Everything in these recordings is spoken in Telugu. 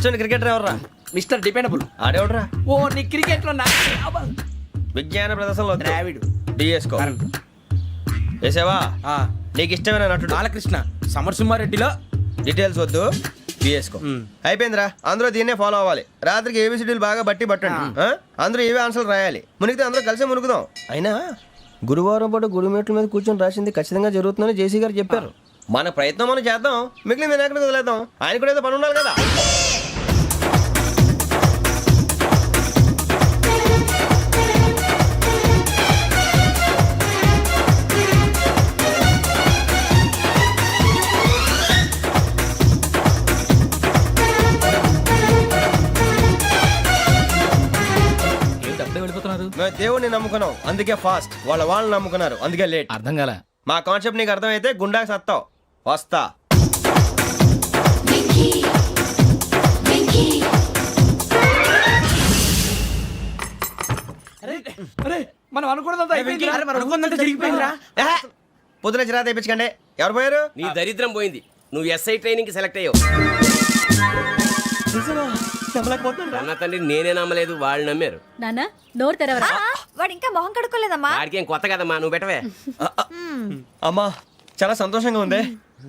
ఇష్టం క్రికెటర్ ఎవర్రా? Mister dependable. ఆడేవడరా? ఓ నీ క్రికెట్ లో విజ్ఞాన ప్రదర్శనలో ద్రావిడు డిఎస్కో వేసావా? నీకు ఇష్టమైన నటుడు బాలకృష్ణ. సమర్సింహారెడ్డిలో డీటెయిల్స్ వద్దు, బిఎస్కో అయిపోయిందిరా. అందరూ దీన్నే ఫాలో అవ్వాలి. రాత్రికి ఏబిసిడీలు బాగా బట్టి పట్టండి. అందరూ ఏవే ఆన్సర్లు రాయాలి. మునిగితే అందరూ కలిసి మునుగుదాం. అయినా గురువారం పాటు గురుమేట్ల మీద కూర్చొని రాసింది ఖచ్చితంగా జరుగుతుందని జేసీ గారు చెప్పారు. మన ప్రయత్నం మనం చేద్దాం, మిగిలింది నేను ఎక్కడికి వదిలేద్దాం. ఆయన కూడా ఏదో పని ఉండాలి కదా. మేము దేవుడిని నమ్ముకున్నాం అందుకే ఫాస్ట్, వాళ్ళని నమ్ముకున్నారు అందుకే లేట్. అర్థం కాల. మా కాన్సెప్ట్ నీకు అర్థమైతే గుండాకి సత్తావు. వస్తా. మనం అనుకున్నదంతా జరిగిపోయిందిరా. పొద్దున చిరా తెప్పించకండి. ఎవరు పోయారు? నీ దరిద్రం పోయింది. నువ్వు ఎస్ఐ ట్రైనింగ్ కి సెలెక్ట్ అయ్యావు. అన్న తండ్రి నేనే నమ్మలేదు, వాళ్ళు నమ్మారు. నాన్న నోరు తెరవరా. వాడు ఇంకా మొహం కడుక్కోలేదమ్మా. వాడికి ఏం కొత్త కదమ్మా, నువ్వు పెట్టవే. అమ్మా చాలా సంతోషంగా ఉంది.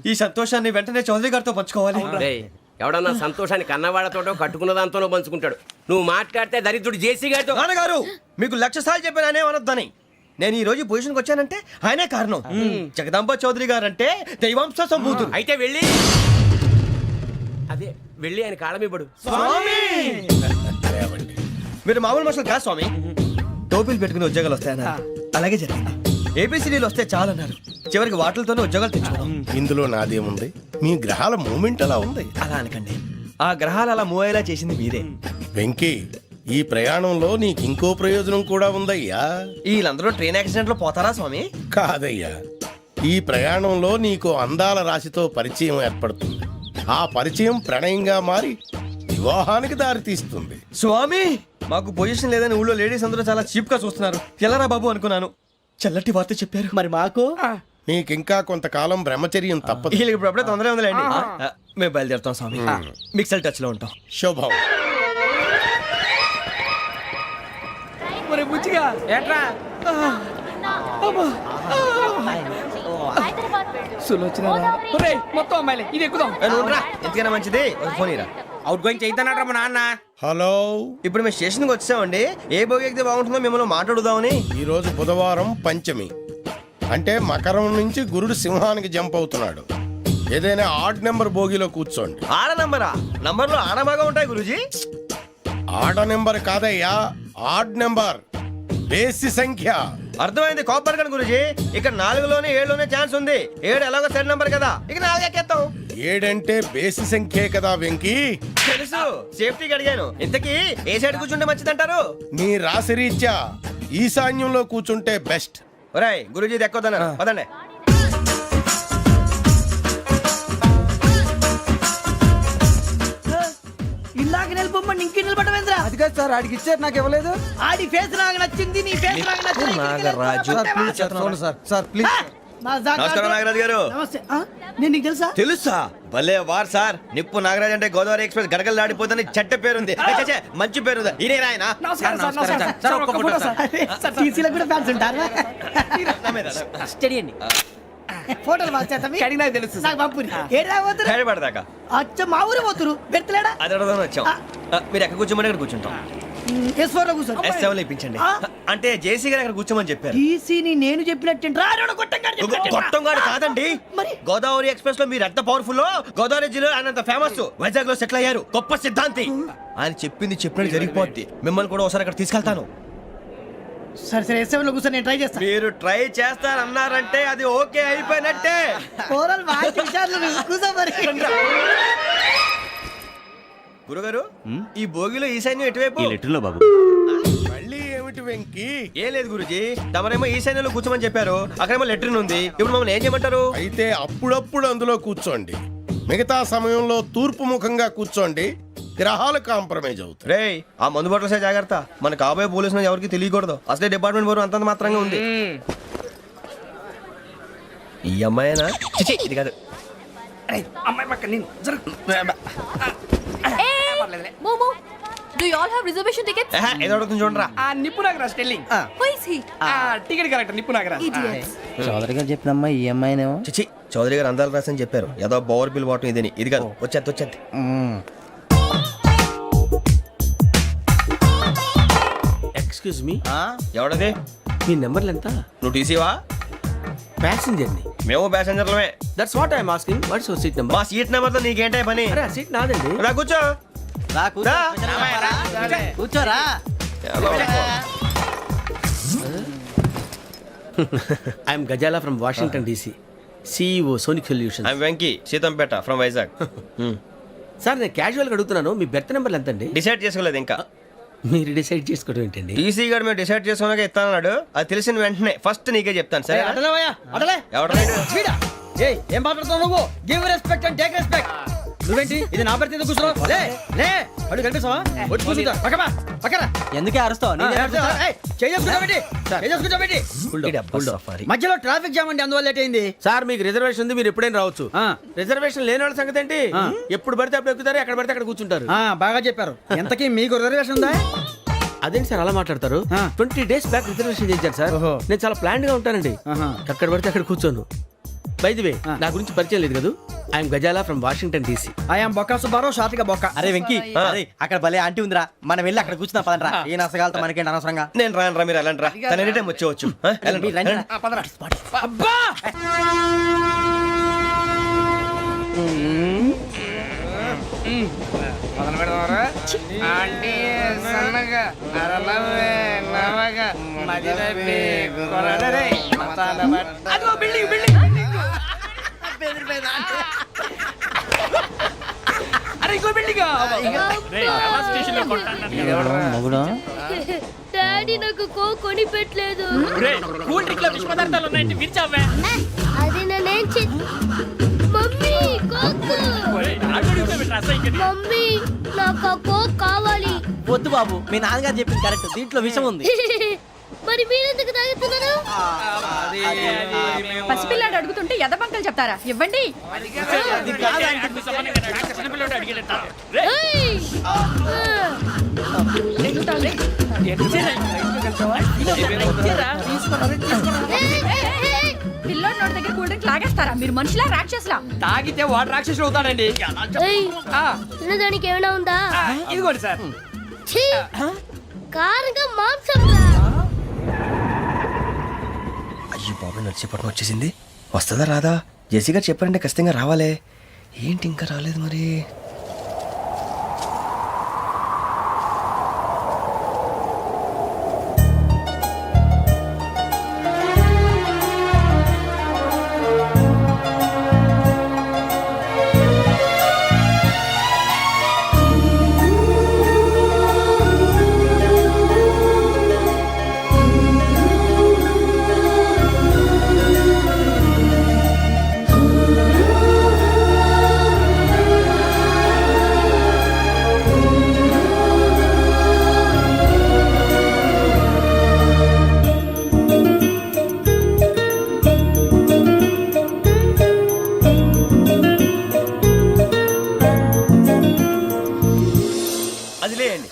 ఈ సంతోషాన్ని వెంటనే చౌదరి గారితో పంచుకోవాలి. డేయ్, ఎవడన్నా సంతోషాన్ని కన్నవాళ్లతోటో కట్టుకున్న దాంతోనో పంచుకుంటాడు. నువ్వు మాట్లాడితే దరిద్రుడు జేసీ గారితో. నాన్నగారు మీకు 1,00,000 సార్లు చెప్పానే అనొద్దని. నేను ఈ రోజు పొజిషన్కి వచ్చానంటే ఆయనే కారణం. జగదాంబ చౌదరి గారు అంటే దైవాంశ సంభూతుడు. అయితే వెళ్ళి అదే వెళ్ళి ఆయన కాళ్ళమివ్వడు. మీరు మామూలు మనుషులు కాదు స్వామి. టోపీలు పెట్టుకుని ఉద్యోగాలు వస్తాయన్నారు, అలాగే జరిగింది. ఏబిసిడీలు వస్తే చాలన్నారు, చివరికి వాటిలతోనే ఉద్యోగాలు తెచ్చుకున్నాం. ఇందులో నాదేముంది? మీ గ్రహాల మూమెంట్ అలా ఉంది. అలా అనకండి, ఆ గ్రహాలు అలా మూవ్ అయ్యేలా చేసింది మీరే. వెంకీ, ఈ ప్రయాణంలో నీకు ఇంకో ప్రయోజనం కూడా ఉందయ్యా. వీళ్ళందరూ ట్రైన్ యాక్సిడెంట్ లో పోతారా స్వామి? కాదయ్యా, ఈ ప్రయాణంలో నీకు అందాల రాశితో పరిచయం ఏర్పడుతుంది. ఆ పరిచయం ప్రణయంగా మారి వివాహానికి దారితీస్తుంది. స్వామి మాకు పొజిషన్ లేదని ఊళ్ళో లేడీస్ అందరూ చాలా చీప్ గా చూస్తున్నారు. ఎలారా బాబు అనుకున్నాను. చల్లటి వార్త చెప్పారు. మరి మాకు నీకింకా కొంతకాలం బ్రహ్మచర్యం తప్పదు. వీళ్ళకి ఇప్పుడు అప్పుడే తొందరగా ఉందిలేండి. మేము బయలుదేరుతాం స్వామి. మిక్సల్ టచ్ లో ఉంటాం. శుభం. మరి బుచ్చిగా ఏట్రా సులోచన మొత్తం అమ్మాయిలే. ఇది ఎక్కుదాం. ఎందుకైనా మంచిది ఫోన్ ఇరా. అవుట్ గోయింగ్ చేద్దానట్రా మా నాన్న. హలో, ఇప్పుడు మేము స్టేషన్కి వచ్చామండి. ఏ బోగి ఎక్కితే బాగుంటుందో మిమ్మల్ని మాట్లాడుదామని. ఈరోజు బుధవారం పంచమి, అంటే మకరం నుంచి గురుడు సింహానికి జంప్ అవుతున్నాడు. ఏదైనా ఆడ్ నెంబర్ బోగిలో కూర్చోండి. ఆడ నంబరా? నంబర్లో ఆడ బాగా ఉంటాయి గురూజీ. ఆడ నెంబర్ కాదయ్యా, ఆడ్ నెంబర్, బేసి సంఖ్య. అర్థమైంది కాపర్ కానీ గురూజీ. ఇక్కడ 4లోనే 7లోనే ఛాన్స్ ఉంది. 7 ఎలాగో సెడ్ నంబర్ కదా, ఇక 4 ఎక్కేస్తాం. 7 అంటే బేసి సంఖ్యే కదా వెంకీ. తెలుసు, సేఫ్టీకి అడిగాను. ఇంతకీ ఏ సైడ్ కూర్చుంటే మంచిదంటారు? నీ రాశి రీత్యా ఈశాన్యంలో కూర్చుంటే బెస్ట్. ఒరేయ్ గురూజీ దెక్కొద్దన్నారు, పదండి. ఇలాగ నిలబొమ్మని ఇంకే నిలబడమేంద్రా? అది కాదు సార్, ఆడికి ఇచ్చారు నాకు ఇవ్వలేదు. ఆడి ఫేస్ నాకు నచ్చింది, నీ ఫేస్ నాకు నచ్చింది. Nagaraju sir please. నమస్కారం నాగరాజు గారు. నమస్తే. నేను నీకు తెలుసా? తెలుసా? భలే వార్ సార్. నిప్పు నాగరాజ్ అంటే గోదావరి ఎక్స్ప్రెస్ గడగలు దాడిపోతుంది చెట్ట పేరుంది. మంచి పేరు. ఇదే ఆయన. నమస్కారం సార్. ఒక్క ఫోటో సార్. సార్ టీసీలో కూడా ఫ్యాన్స్ ఉంటారా? స్టడీ అండి. ఫోటోలు కడిగినా తెలుసు. నాకు పంపుని హైదరాబాద్ అచ్చ మా ఊరు పోతురు పెడతలేడా? అది అడగదామని వచ్చాం. మీరు ఎక్కడ కూర్చోమని అక్కడ కూర్చుంటాం. S4 లో కూర్చోండి. S7 ఇప్పించండి. అంటే జేసీ గారు అక్కడ కూర్చోమని చెప్పారు. టీసీని నేను చెప్పినట్టు గొట్టంగాడు కాదండి. గోదావరి ఎక్స్ప్రెస్ లో మీరు ఎంత పవర్ఫుల్, గోదావరి జిల్లా ఆయన ఫేమస్. వైజాగ్ లో సెటిల్ అయ్యారు, గొప్ప సిద్ధాంతి. ఆయన చెప్పింది చెప్పినట్టు జరిగిపోద్ది. మిమ్మల్ని కూడా ఒకసారి అక్కడ తీసుకెళ్తాను. సరే సరే S7 లో కూర్చొని నేను ట్రై చేస్తాను. మీరు ట్రై చేస్తారన్నారంటే అది ఓకే అయిపోయినట్టే. గురుగారు, ఈ భోగిలో ఈశాన్యం ఎటువైపు? బాబు మళ్ళీ ఏమిటి వెంకీ? ఏం లేదు గురుజీ, తమరేమో ఈశాన్యంలో కూర్చోమని చెప్పారు. అక్కడేమో లెట్రిన్ ఉంది. ఇప్పుడు మమ్మల్ని ఏం చేయమంటారు? అయితే అప్పుడప్పుడు అందులో కూర్చోండి. మిగతా సమయంలో తూర్పు ముఖంగా కూర్చోండి. గ్రహాలు కాంప్రమైజ్ అవుతాయి. రే ఆ మందు బట్టలసే జాగ్రత్త. మన కాబోయే పోలీసులు ఎవరికి తెలియకూడదు. అసలే డిపార్ట్మెంట్ బోరు అంతంత మాత్రంగా ఉంది. ఈ అమ్మాయినా? చిచి, ఇది కాదు. అమ్మాయి పక్క నేను Do you all have reservation tickets? ఏదో అడుగుతుంది చూడరా. ఆ నిప్పు Nagaraj telling Who is he? Ticket collector నిప్పు నాగరాజ్ Idiots. చౌదరి గారు చెప్పినమ్మా ఈ అమ్మాయినేమో. చిచి చౌదరి గారు అందాలు రాసని చెప్పారు. ఏదో బోర్ బిల్ బాటం ఇదని. ఇది కాదు, వచ్చేది. Excuse me, ఎవడది? మీ నెంబర్లు ఎంత? నువ్వు టీసీవా? ప్యాసింజర్ ని. మేము ప్యాసెంజర్లమే. That's what I'm asking. What's your seat number? మా సీట్ నెంబర్తో నీకేంటే పని? అరే ఆ సీట్ నాదండి. రా కూర్చో. రా కూర్చో. రా. కూర్చోరా. ఎలా ఉన్నావు? I'm Gazala from Washington DC, CEO Sonic Solution. I'm Venky Seethampeta from Vizag. Sir నేను క్యాజువల్గా అడుగుతున్నాను, మీ బెర్త్ నెంబర్లు ఎంత అండి? డిసైడ్ చేసుకోలేదు ఇంకా. మీరు డిసైడ్ చేసుకోవడం ఏంటండి? టీసీ గారు మేము డిసైడ్ చేసుకున్నాక ఇస్తానన్నాడు. అది తెలిసిన వెంటనే ఫస్ట్ నీకే చెప్తాను. సరే ఎవడ ఏం మాట్లాడుతున్నావు నువ్వు? Give respect and take respect. నువ్వేంటి ఇది నా పరిస్థితి కూర్చున్నావు? లే లే అడుగు కనిపిస్తావా? వచ్చి కూర్చుంటా. పక్కన ఎందుకే అరుస్తావు? మధ్యలో ట్రాఫిక్ జామ్ అండి, అందువల్ల లేట్ అయింది. సార్ మీకు రిజర్వేషన్ ఉంది, మీరు ఎప్పుడైనా రావచ్చు. రిజర్వేషన్ లేని వాళ్ళ సంగతి ఏంటి? ఎప్పుడు పడితే అప్పుడు ఎక్కుతారు, ఎక్కడ పడితే అక్కడ కూర్చుంటారు. బాగా చెప్పారు. ఎంతకీ మీకు రిజర్వేషన్ ఉందా? అదేంటి సార్ అలా మాట్లాడతారు? 20 days బ్యాక్ రిజర్వేషన్ చేశారు సార్. ఓహో. నేను చాలా ప్లాన్డ్ గా ఉంటానండి. ఎక్కడ పడితే అక్కడ కూర్చోను. బై ది వే, నా గురించి పరిచయం లేదు కదా. I'm Gazala from Washington DC. I'm Bokka Subbarao, షాతిక బొక్క. అరే వెంకీ, అరే అక్కడ భలే ఆంటీ ఉందిరా, మనం వెళ్ళి అక్కడ కూర్చున్నా పదండ్రా. ఏ నసగాలతో మనకేంటి అనవసరంగా. నేను రాను రా, మీరు వెళ్ళండి రా. తన ఎనీ టైం వచ్చేవచ్చు. వెళ్ళండి, రండి. వెళ్ళండి. అబ్బా మొదలు పెడదామరా? ఆంటీ సన్నగా అరలవే నవగా మదిరపి కొరడరే మతాల బట్ట. అదిగో బిల్డింగ్ అరే ఇంకో బిల్డింగ్. మగుడు డాడీ నాకు కొని పెట్టలేదు. కూల్ డ్రింక్ లో విష పదార్థాలు ఉన్నాయంటే విరిచావే. అది నేనేం మమ్మీ కోక్. మమ్మీ నాకు కోక్ కావాలి. వద్దు బాబు, మీ నాన్నగారు చెప్పింది కరెక్ట్, దీంట్లో విషయం ఉంది. మరి మీరెందుకు తాగుతున్నారు? పసిపిల్లాడు అడుగుతుంటే ఎదబంకలు చెప్తారా? ఇవ్వండి. ఏయ్! పిల్లోడి నోటి దగ్గర కూల్ డ్రింక్ లాగేస్తారా? మీరు మనుషులా రాక్షసులా? తాగితే వాడు రాక్షసుడు అవుతాడండి. ఏయ్! తినడానికి ఏమైనా ఉందా? ఇదిగోండి సార్. ఛీ! కారంగా మాంసం రా. అయ్యో బాబు, నడిచిపట్నం వచ్చేసింది. వస్తుందా రాదా? జెసి గారు చెప్పారంటే ఖచ్చితంగా రావాలే. ఏంటి ఇంకా రాలేదు మరి? అది లేయండి.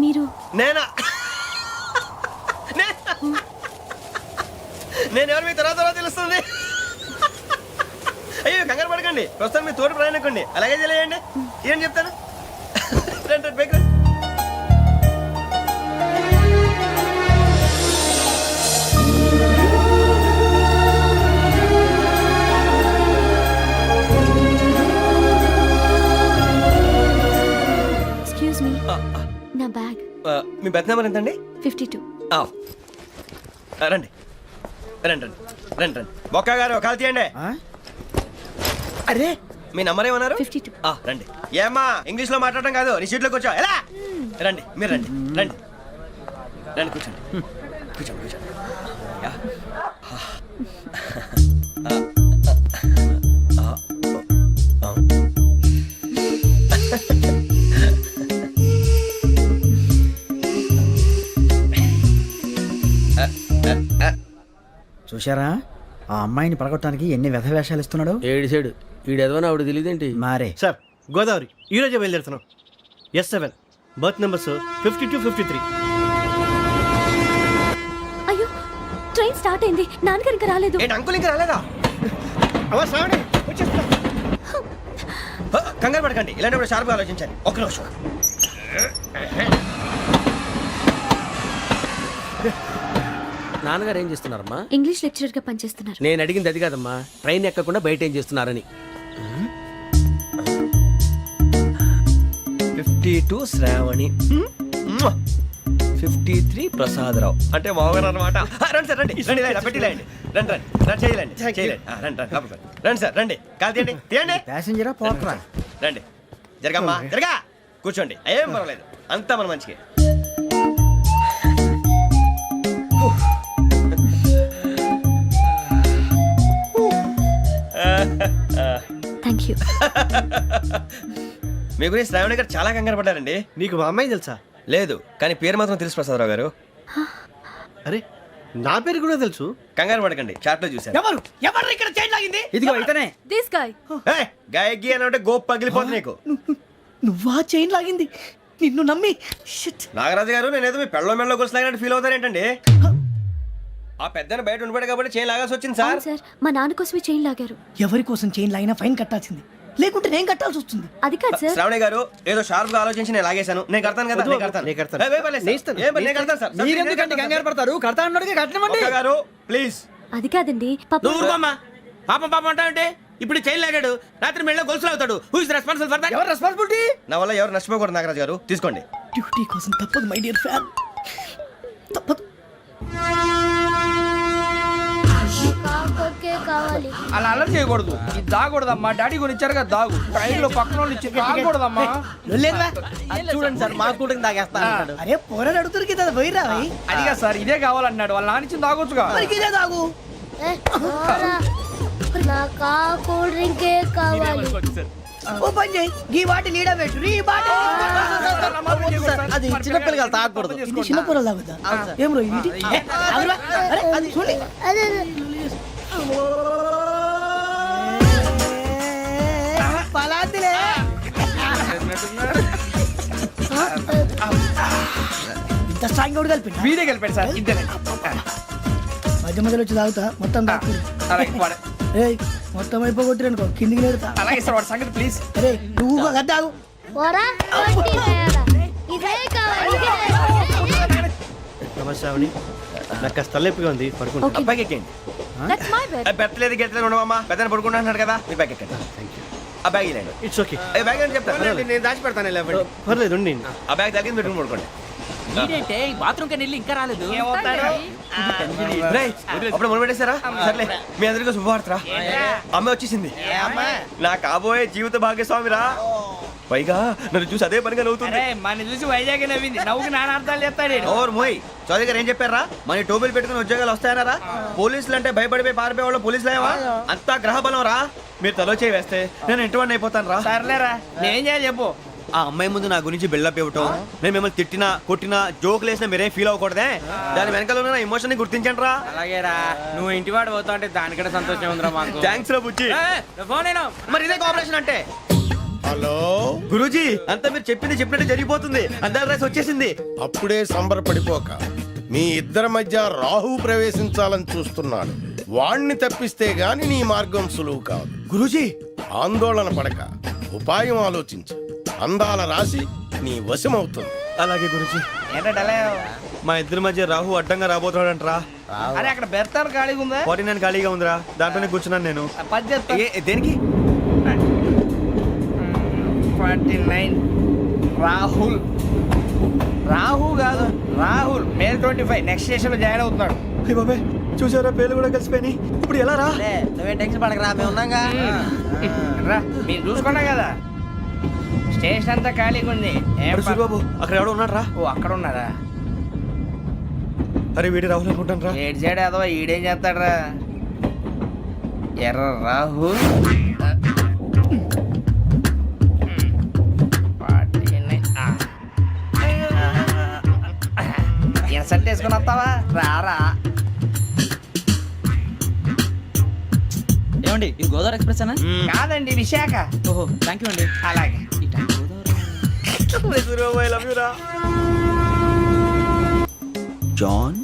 మీరు నేనా? నేను ఎవరు మీ తర్వాత తెలుస్తుంది. అయ్యో కంగారు పడకండి, ప్రస్తుతం మీ తోటి ప్రయాణకండి. అలాగే తెలియండి. ఏం చెప్తాను. రండి బైక్ రండి. ఎక్స్క్యూజ్ మీ, నా బ్యాగ్. మీ బెత్ నెంబర్ ఎంతండి? 52. రండి రండి రండి రండి రండి. బొక్క గారు కాల్ తీయండి. అరే మీ నంబర్ ఏమన్నారు? 52. రండి. ఏమ్మా ఇంగ్లీష్ లో మాట్లాడడం కాదు, నీ సీట్లో కూర్చో. ఎలా రండి, మీరు రండి రండి రండి, కూర్చోండి కూర్చోండి కూర్చోండి. యా. చూశారా ఆ అమ్మాయిని పడగొట్టడానికి ఎన్ని వ్యధ వేషాలు ఇస్తున్నాడు. ఏడు ఈడు ఎదవని ఆవిడ తెలియదేంటి? మారే సార్ గోదావరి ఈరోజే బయలుదేరుతున్నాం. S7 berth numbers 52-53. అయ్యో ట్రైన్ స్టార్ట్ అయింది, నాన్నగారు ఇంకా రాలేదు. ఏంటి అంకుల్ ఇంకా రాలేదా? కంగారు పడకండి, ఇలాంటప్పుడు షార్ప్గా ఆలోచించండి. ఒక్క నిమిషం. నాన్నగారు ఏం చేస్తున్నారమ్మా? ఇంగ్లీష్ లెక్చరర్ గా పనిచేస్తున్నారు. నేను అడిగింది అది కాదమ్మా, ట్రైన్ ఎక్కకుండా బయట ఏం చేస్తున్నారని. 52 శ్రావణి, 53 ప్రసాదరావు అంటే మామగారు అనమాట. రండి సార్, రండి రండి, ఇలా పెట్టి లేండి. రండి రండి రండి, చేయలేండి చేయలేండి. రండి రండి లోపలికి రండి. రండి సార్, రండి. కాదు తీయండి తీయండి. ప్యాసింజరా పోట్రా? రండి, జరగమ్మా జరగా, కూర్చోండి. ఏం పర్వాలేదు, అంతా మన మంచికి. Thank you. మీ గురించి శ్రావణి గారు చాలా కంగారు పడ్డారండి. నీకు మా అమ్మాయి తెలుసా? లేదు, కానీ పేరు మాత్రం తెలుసు ప్రసాదరావు గారు. అరే నా పేరు కూడా తెలుసు. కంగారు పడకండి, చాట్ లో చూశాను. ఎవరు ఎవరు ఇక్కడ చైన్ లాగింది? ఇదిగో ఇతనే. This guy. గాయకి అని అంటే గోప్ పగిలిపోతుంది నీకు. నువ్వా చైన్ లాగింది? నిన్ను నమ్మి షిట్. నాగరాజు గారు, నేనేదో మీ పెళ్ళ మెళ్ళలో గురిసిలాగినట్టు ఫీల్ అవుతారేంటండి? ఆ పెద్దని బయట ఉండిపోయాడు కాబట్టి చైన్ లాగాల్సి వచ్చింది సార్. అవును సార్, మా నాన్న కోసమే చైన్ లాగారు. ఎవరి కోసం చైన్ లాగినా ఫైన్ కట్టాల్సింది, లేకుంటే నేను కట్టాల్సి వస్తుంది. అది కాదు సార్. శ్రావణి గారు ఏదో షార్ప్ గా ఆలోచించి నేను లాగేశాను. నేను కడతాను కదా, నేను కడతాను. నేను కడతాను. ఏ, ఏ పర్లేదు సార్. ఏ పర్లేదు, నేను కడతాను సార్. మీరెందుకంటే కంగారు పడతారు? కడతా అన్నాడుగా, కట్టమండి. ఒక్క గారు ప్లీజ్. అది కాదండి పాప. నువ్వు ఊరుకోమ్మా. పాపం పాపం అంటావంటే ఇప్పుడు చైన్ లాగాడు, రాత్రి మెళ్ళ గొలుసులు అవుతాడు. Who is responsible for that? ఎవరు రెస్పాన్సిబిలిటీ? నా వల్ల ఎవరు నష్టపోకూడదు నాగరాజు గారు, తీసుకోండి. డ్యూటీ కోసం తప్పదు మై డియర్ ఫ్యాన్, తప్పదు. కావాలి. అలా అల్లరి చేయకూడదు. ఇది దాగకూడదమ్మా. డాడీ కొని ఇచ్చారు కదా దాగు. ట్రైన్ లో పక్కన వాళ్ళు ఇచ్చి దాగకూడదమ్మా. లేదువా? చూడండి సార్, మా కూడా తాగేస్తా అన్నాడు. అరే పోరాడు అడుగుతారు కదా, పోయిరా భయ్. అడిగా సార్ ఇదే కావాలన్నాడు. వాళ్ళ నాన్న ఇచ్చింది తాగొచ్చుగా. మరికి ఇదే తాగు. నాకు ఆ కూల్ డ్రింకే కావాలి. ఓ పని చేయి, ఈ బాటిల్ ఈడ పెట్టు. ఈ బాటిల్ అది చిన్నపిల్లలు తాగకూడదు. ఇది చిన్న పొరలు తాగుతా. ఏం రో ఇది? అదిరా, అరే అది చూడండి. అదే పలాతిలే. ఇంత స్ట్రాంగ్ కూడా కలిపి వీడే గెలిపాడు సార్. ఇద్దరే. మధ్య మధ్యలో వచ్చి తాగుతా, మొత్తం తాగుతుంది. అలాగే వాడు. ఏయ్ మొత్తం అయిపోగొట్టిరనుకో కిందికి నేడుతా. అలాగే సార్ వాడి సంగతి ప్లీజ్. అరే నువ్వు కదా తాగు. పోరా కొట్టి తేడా. ఇదే కావాలి, ఇదే. నమస్కారం. నాకు కాస్త తలెప్పిగా ఉంది, పడుకుంటా. ఓకే. బ్యాగ్ ఎక్కండి. That's my bed. పెట్టలేదు గెట్టలేదు ఉండవమ్మా. పెద్దని పడుకుంటున్నాడు కదా, మీ బ్యాగ్ ఎక్కండి. ఆ బ్యాగ్ ఇలాండి. It's okay. ఏ బ్యాగ్ అని చెప్తాను, నేను దాచి పెడతాను. పర్లేదు ఉండి. ఆ బ్యాగ్ తగ్గింది పెట్టుకుని పడుకోండి. బాత్రూమ్ కని వెళ్ళి ఇంకా రాలేదు. రేయ్, అప్పుడు మొదలు పెట్టేశారా? సర్లే, మీ అందరికీ శుభవార్తరా. అమ్మ వచ్చేసింది, నా కాబోయే జీవిత భాగ్యస్వామిరా. పైగా నన్ను చూసి అదే పనిగా నవ్వుతుంది. మన చూసి వైజాగ్ నవ్వింది. నవ్వుకి నాన్న అర్థాలు చెప్తాడు. ఓర్ మోయ్, చౌదరి గారు ఏం చెప్పారా? మన టోబీలు పెట్టుకుని ఉద్యోగాలు వస్తాయనరా? పోలీసులు అంటే భయపడిపోయి పారిపోయే వాళ్ళు పోలీసులు అయ్యవా? అంతా గ్రహ బలం రా. మీరు తలో చేయి వేస్తే నేను ఇంటివాడిని అయిపోతాను రా. సర్లేరా, నేనేం చేయాలి చెప్పు. ఆ అమ్మాయి ముందు నా గురించి బిల్డప్ ఇవ్వటం, నేను మిమ్మల్ని తిట్టినా కొట్టినా జోకులు వేసినా మీరేం ఫీల్ అవ్వకూడదే. దాని వెనకాల ఉన్న ఎమోషన్ ని గుర్తించండి రా. అలాగేరా, నువ్వు ఇంటి వాడు పోతా అంటే దానికంటే సంతోషం ఉందిరా మాకు. థ్యాంక్స్ రా బుజ్జి. ఫోన్ అయినా మరి ఇదే కోఆపరేషన్ అంటే. హలో, గురూజీ, అంతా మీరు చెప్పింది చెప్పినట్టు జరిగిపోతుంది. అందాల రైస్ వచ్చేసింది. అప్పుడే సంబరపడిపోక. మీ ఇద్దరి మధ్య రాహు ప్రవేశించాలని చూస్తున్నాడు. వాణ్ణి తప్పిస్తే గాని నీ మార్గం సులువు కాదు. గురూజీ, ఆందోళన పడక, ఉపాయం ఆలోచించు. అందాల రాశి నీ వశమవుతుంది. అలాగే గురూజీ. ఏంటంటే మా ఇద్దరి మధ్య రాహు అడ్డంగా రాబోతున్నాడంట్రా. అరే అక్కడ బెర్తాను ఖాళీగా ఉందా? 49 ఖాళీగా ఉందిరా, దాంట్లోనే కూర్చున్నాను నేను. పది చెప్తా. దేనికి? 49 రాహుల్. రాహు కాదు, రాహుల్. మే 25 నెక్స్ట్ స్టేషన్ లో జాయిన్ అవుతున్నాడు. అయ్య బాబాయ్, చూసారా పేర్లు కూడా కలిసిపోయినాయి. ఇప్పుడు ఎలా రా? నువ్వే టెన్షన్ పడకరా, మేము ఉన్నాగా. రా, మీరు చూసుకున్నా కదా స్టేషన్ అంతా ఖాళీగా ఉంది. ఏం అరే సూరిబాబు, అక్కడ ఎవడో ఉన్నాడు రా. ఓ అక్కడ ఉన్నారా? అరే వీడి రాహుల్ అనుకుంటాను రా. ఏడు సైడ్ అదో ఈడేం చేస్తాడరా? ఎర్ర రాహుల్. సెట్ వేసుకుని వస్తావా? రారా. ఏమండి ఇది గోదావరి ఎక్స్ప్రెస్ అనా? కాదండి, విశాఖ. ఓహో థ్యాంక్ యూ అండి. అలాగే. John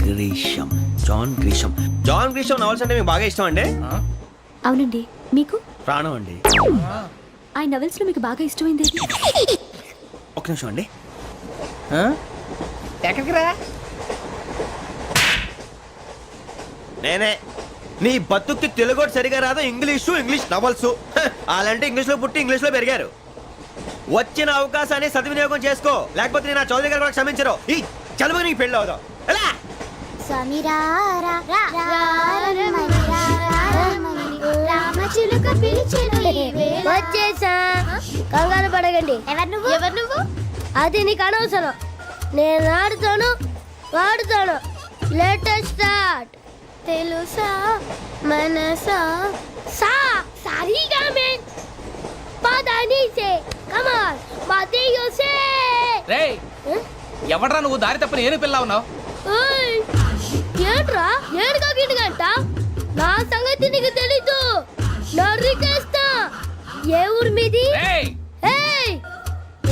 Grisham. John Grisham. John Grisham novels అంటే మీకు బాగా ఇష్టం అండి? అవునండి, మీకు? ప్రాణం అండి. ఆ నవెల్స్ లో మీకు బాగా ఇష్టమైంది ఏది? ఒక్క నిమిషం అండి. ఎక్కడికి రా? నేనే. నీ బతుక్కి తెలుగు సరిగా రాదు, ఇంగ్లీష్ నవల్స్. అలాంటి ఇంగ్లీష్ లో పుట్టి ఇంగ్లీష్ లో పెరిగారు. వచ్చిన అవకాశాన్ని సద్వినియోగం చేసుకో, లేకపోతే నేను నా చౌదరి గారు కూడా క్షమించరు. ఈ చదువు నీకు పెళ్ళి అవుదాం. ఎలా? వచ్చేసా, కంగారు పడగండి. ఎవరు నువ్వు? అది నీకు అనవసరం. నేను ఆడుతాను, వాడుతాను. Latest start. తెలుసా మనసా సా సారీగా మే పదని సే కమాన్ మదియో సే. రేయ్, ఎవడ్రా నువ్వు? దారి తప్ప నేను పిల్ల ఉన్నావు. ఓయ్ ఏంట్రా ఏడుగా గిడుగంట? నా సంగతి నీకు తెలీదు. నరికేస్తా. ఏ ఊరు మీది? రేయ్, ఏయ్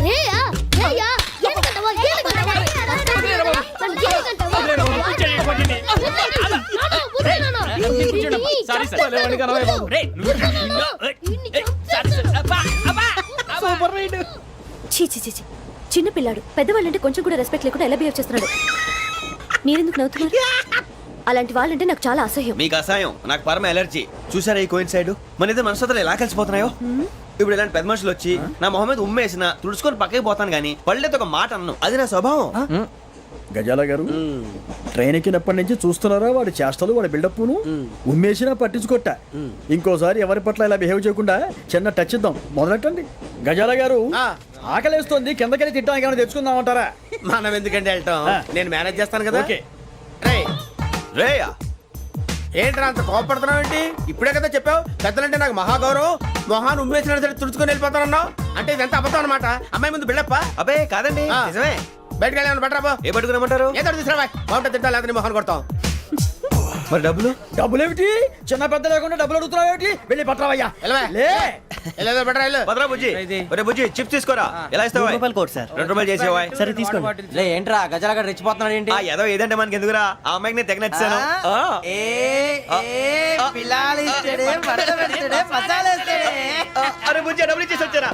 రేయా రేయా ఏడుగంటవా ఏడుగంటవా సారీ సార్. రేయ్, సూపర్ రైడ్. చీ చీ చీ చీ. చిన్న పిల్లాడు పెద్దవాళ్ళంటే కొంచెం కూడా రెస్పెక్ట్ లేకుండా ఎలా బిహేవ్ చేస్తున్నాడు. మీరెందుకు నవ్వుతున్నారు? అలాంటి వాళ్ళంటే నాకు చాలా అసహ్యం. మీకు అసహాయం, నాకు పరమ ఎలర్జీ. చూసారా ఈ కోయిన్ సైడ్? మన ఇద్దరు మనసుతో ఎలా కలిసిపోతున్నాయో. ఇప్పుడు ఇలాంటి పెద్ద మనుషులు వచ్చి నా మొహం మీద ఉమ్మేసిన తుడుచుకొని పక్కకి పోతాను కానీ పళ్ళేతో ఒక మాట అన్ను. అది నా స్వభావం. గజాల గారు, ట్రైన్ ఎక్కినప్పటి నుంచి చూస్తున్నారా వాడి చేష్టలు, వాడి బిల్డప్ను? ఉమ్మేసినా పట్టించుకోట. ఇంకోసారి ఎవరి పట్ల ఇలా బిహేవ్ చేయకుండా చిన్న టచ్ ఇద్దాం. మొదలెట్టండి. గజాల గారు, ఆకలేస్తోంది, కిందకెళ్ళి తిట్టడానికి ఏమైనా తెచ్చుకుందామంటారా? మనం ఎందుకంటే వెళ్తాం, నేను మేనేజ్ చేస్తాను కదా. ఓకే. రేయా, ఏంట్రా అంత కోపడుతున్నావు ఏంటి? ఇప్పుడే కదా చెప్పావు పెద్దలంటే నాకు మహాగౌరవం, మొహాన్ని ఉమ్మేసిన సరే తుడుచుకొని వెళ్ళిపోతానన్నావు. అంటే ఇదంతా అబద్ధం అనమాట. అమ్మాయి ముందు బిల్డప్ప. అబ్బే కాదండి, నిజమే. బయటకు వెళ్ళాను బట్రాబో. ఏ పట్టుకురమ్మంటారు? ఏదో తీసుకురా, బాగుంటుంది తింటా, లేదా మొహాన్ని కొడతాం. మరి డబ్బులు? డబ్బులేమిటి? చిన్న పెద్ద లేకుండా డబ్బులు అడుగుతున్నావు ఏమిటి? వెళ్ళి పట్టరావయ్యా. లే బట్రా వెళ్ళు. భద్రా బుజ్జి, ఒరే బుజ్జి చిప్స్ తీసుకోరా. ఎలా ఇస్తావా? రూపాయలు కోట్ సార్. 2 రూపాయలు చేసేవా? సరే తీసుకోండి. లే ఏంట్రా గజాల గారు రెచ్చిపోతున్నాడు ఏంటి? ఏదో ఏదంటే మనకి ఎందుకురా, ఆ అమ్మాయికి నేను తెగ నచ్చాను. అరే బుజ్జి, డబ్బులు ఇచ్చేసి వచ్చారా?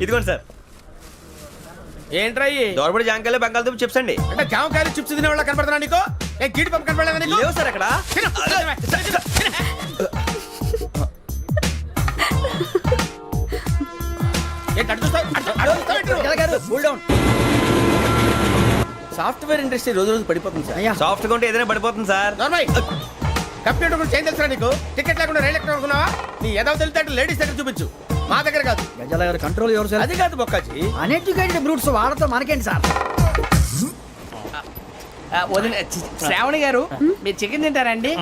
ఇదిగోండి సార్. ఏంట్రా దోరబడి జాంకాయలు బంగాళదుంప చిప్స్ అండి. అంటే జామకాయలు చిప్స్ తినే వాళ్ళ కనపడుతున్నా నీకు? ఏ గీడి పంప కనపడలేదా నీకు? లేవు సార్ అక్కడ. సాఫ్ట్వేర్ ఇండస్ట్రీ రోజు రోజు పడిపోతుంది సార్. సాఫ్ట్ గా ఉంటే ఏదైనా పడిపోతుంది సార్. కంప్యూటర్ గురించి ఏం తెలుసా నీకు? టికెట్ లేకుండా రైలు ఎక్కడ అనుకున్నావా? నీ ఏదో తెలితే లేడీస్ దగ్గర చూపించు, మా దగ్గర కాదు. గజాల గారు కంట్రోల్ ఎవరు సార్? అది కాదు బొక్కాజీ. అన్ఎడ్యుకేటెడ్ బ్రూట్స్ వాడతాం మనకేంటి సార్? శ్రావణి గారు, మీరు చికెన్ తింటారండి?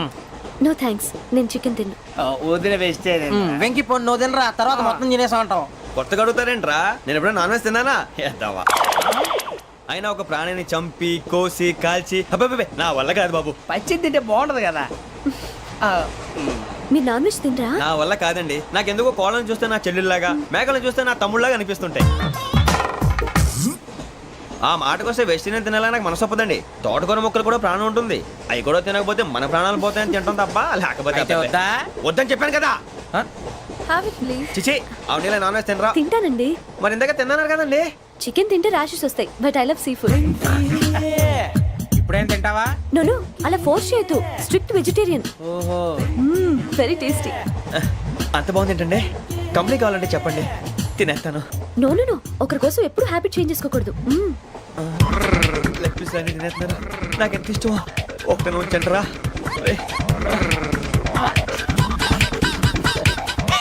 నో థ్యాంక్స్, నేను చికెన్ తిన్ను. వదిన వేస్తే వెంకి పొన్ను నువ్వు తినరా, తర్వాత మొత్తం తినేసా ఉంటాం. కొత్తగా అడుగుతారేంట్రా? నేను ఎప్పుడైనా నాన్ వెజ్ తిన్నానా? ఎద్దావా. అయినా ఒక ప్రాణిని చంపి కోసి కాల్చి అబ్బబ్బే నా వల్ల కాదు బాబు. పచ్చి తింటే బాగుంటది కదా. మీరు నాన్ వెజ్ తినరా? నా వల్ల కాదండి. నాకెందుకో కోళ్ళని చూస్తే నా చెల్లెళ్ళలాగా, మేకలను చూస్తే నా తమ్ముళ్ళలాగా అనిపిస్తుంటాయి. ఆ మాటకొస్తే వెస్టిరియన్ తినాలని నాకు మనసు ఒప్పదండి. తోటకూర మొక్కలు కూడా ప్రాణం ఉంటుంది. అవి కూడా తినకపోతే మన ప్రాణాలు పోతాయని తింటాం తప్ప లేకపోతే వద్దని చెప్పాను కదా. చిచి, అవునీ నాన్ వెజ్ తినరా? తింటానండి. మరి ఇందాక తిన్నాను కదండి. చికెన్ తింటే ర్యాషెస్ వస్తాయి, but I love sea food. ఇప్పుడేం తింటావా? నో అలా ఫోర్స్ చేయొద్దు. Strict vegetarian. ఓహో, వెరీ టేస్టీ. అంత బాగుంది ఏంటండి? కంప్లీట్ కావాలంటే చెప్పండి, తినేస్తాను. నో ఒకరి కోసం ఎప్పుడు హ్యాబిట్ చేంజ్ చేసుకోకూడదు. లెగ్ పీస్ అన్ని తినేస్తున్నారు. నాకు ఎంత ఇష్టమో ఒకటే ఉంచండిరా.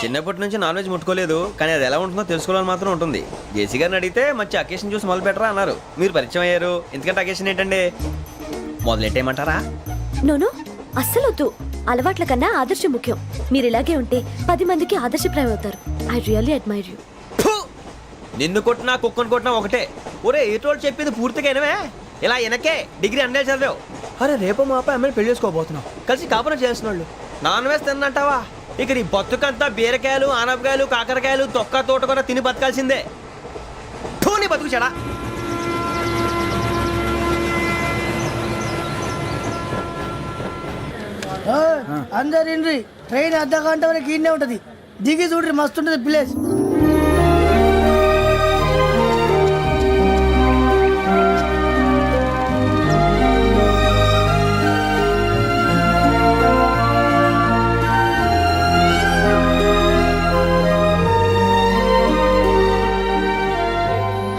చిన్నప్పటి నుంచి నాన్ వెజ్ ముట్టుకోలేదు, కానీ అది ఎలా ఉంటుందో తెలుసుకోవాలని మాత్రం ఉంటుంది. జేసీ గారిని అడిగితే మంచి అకేషన్ చూసి మొదలు పెట్టరా అన్నారు. మీరు పరిచయం అయ్యారు, ఎందుకంటే అకేషన్ ఏంటండి? మొదలెట్టేయమంటారా? నో అస్సలు వద్దు. అలవాట్ల కన్నా ఆదర్శం ముఖ్యం. మీరు ఇలాగే ఉంటే 10 మందికి ఆదర్శప్రాయం అవుతారు. I really admire you. నిన్ను కొట్టినా కుక్కను కొట్టినా ఒకటే. ఒరే ఏటోళ్ళు చెప్పింది పూర్తిగా వినవే. ఇలా వెనకే డిగ్రీ అన్నే చదివావు. అరే రేపు మా అబ్బాయి అమ్మాయిని పెళ్లి చేసుకోబోతున్నావు, కలిసి కాపురం చేస్తున్నాళ్ళు. Non veg తిన్నంటావా? ఇక నీ బతుకంతా బీరకాయలు, ఆనపకాయలు, కాకరకాయలు, తొక్క తోట కూడా తిని బతకాల్సిందే. నీ బతుకు చెడా. అందరు ఇండ్రి ట్రైన్ అర్ధ గంట వరకు ఇన్నే ఉంటది. దిగి చూడ్రి మస్తు ఉంటది ప్లేస్.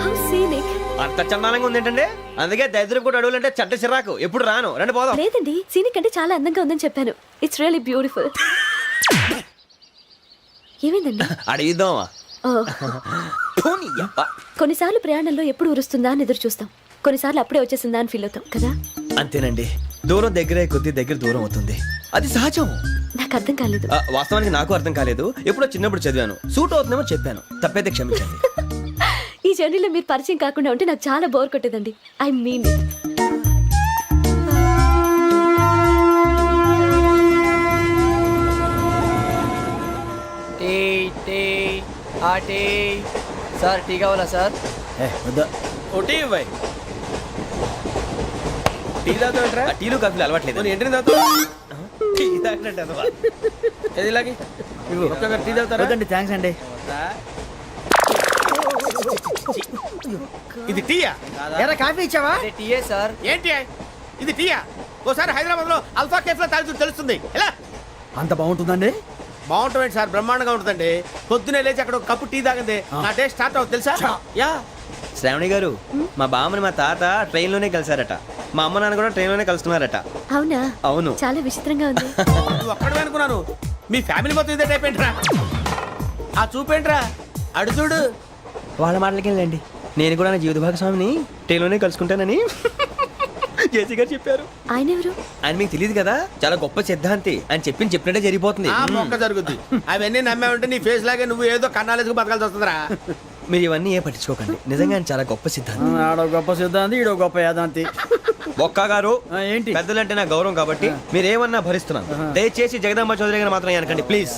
How scenic. అంత చందానంగా ఉంది ఏంటంటే, అందుకే దరిద్రం కూడా అడవులంటే చెడ్డ చిరాకు. ఎప్పుడు రాను, రండి పోదాం. లేదండి, సీనిక్ అంటే చాలా అందంగా ఉందని చెప్పాను. It's really beautiful. ఏమైందండి? అడిగిద్దామా? కొన్నిసార్లు ప్రయాణంలో ఎప్పుడు ఉరుస్తుందా అని ఎదురు చూస్తాం, కొన్నిసార్లు అప్పుడే వచ్చేసిందా అని ఫీల్ అవుతాం కదా. అంతేనండి, దూరం దగ్గరే కొద్ది దగ్గర దూరం అవుతుంది, అది సహజం. నాకు అర్థం కాలేదు. వాస్తవానికి నాకు అర్థం కాలేదు. ఎప్పుడో చిన్నప్పుడు చదివాను, సూట్ అవుతుందేమో చెప్పాను, తప్పైతే క్షమించండి. ఈ జర్నీలో మీరు పరిచయం కాకుండా ఉంటే నాకు చాలా బోర్ కొట్టేదండి. ఐ మీన్ టీ టీ ఆ టీ సార్ టీ కావాలా సార్? వద్దా. ఒకటి ఇవ్వాయి. టీ తాగుతాంట్రా? టీలు కాఫీలు అలవాట్లేదు. ఏంటి తాగుతావు? టీ తాగినట్టు అదవా. ఏది ఇలాగే ఒక్కొక్కరు టీ తాగుతారా? వద్దండి, థ్యాంక్స్ అండి. ఇది టీయా? ఎరా కాఫీ ఇచ్చావా? టీయే సార్. ఏంటి ఇది టీయా? ఓసారి హైదరాబాద్ లో అల్ఫా కేఫ్ లో తాగుతూ తెలుస్తుంది. ఎలా అంత బాగుంటుందండి? బాగుంటుంది సార్, బ్రహ్మాండంగా ఉంటుందండి. పొద్దునే లేచి అక్కడ ఒక కప్పు టీ తాగింది నా డే స్టార్ట్ అవుతుంది తెలుసా? యా శ్రావణి గారు, మా బామ్మని మా తాత ట్రైన్ లోనే కలిసారట, మా అమ్మ నాన్న కూడా ట్రైన్ లోనే కలుస్తున్నారట. అవునా? అవును. చాలా విచిత్రంగా ఉంది. నువ్వు ఒక్కడే అనుకున్నాను, మీ ఫ్యామిలీ మొత్తం ఇదే టైప్ ఏంట్రా? ఆ చూపేంట్రా, అడు చూడు. వాళ్ళ మాటలకి వెళ్ళండి, నేను కూడా నా జీవిత భాగస్వామిని ట్రైన్ లోనే కలుసుకుంటానని జేసీ గారు చెప్పారు. ఆయన ఎవరు? ఆయన మీకు తెలియదు కదా, చాలా గొప్ప సిద్ధాంతి అని చెప్పినట్టే జరిగిపోతుంది. ఆ మొక్క జరుగుద్ది. అవన్నీ నమ్మే ఉంటే నీ ఫేస్ లాగే నువ్వు ఏదో కన్నాలేసుకు బతకాల్సి వస్తుందిరా. మీరు ఇవన్నీ ఏ పట్టించుకోకండి, నిజంగా ఆయన చాలా గొప్ప సిద్ధాంతి. ఆడో గొప్ప సిద్ధాంతి, ఈడో గొప్ప యాదాంతి. ఒక్క గారు ఏంటి? పెద్దలంటే నా గౌరవం కాబట్టి మీరేమన్నా భరిస్తున్నాను. దయచేసి జగదాంబ చౌదరి గారు మాత్రం అనకండి ప్లీజ్.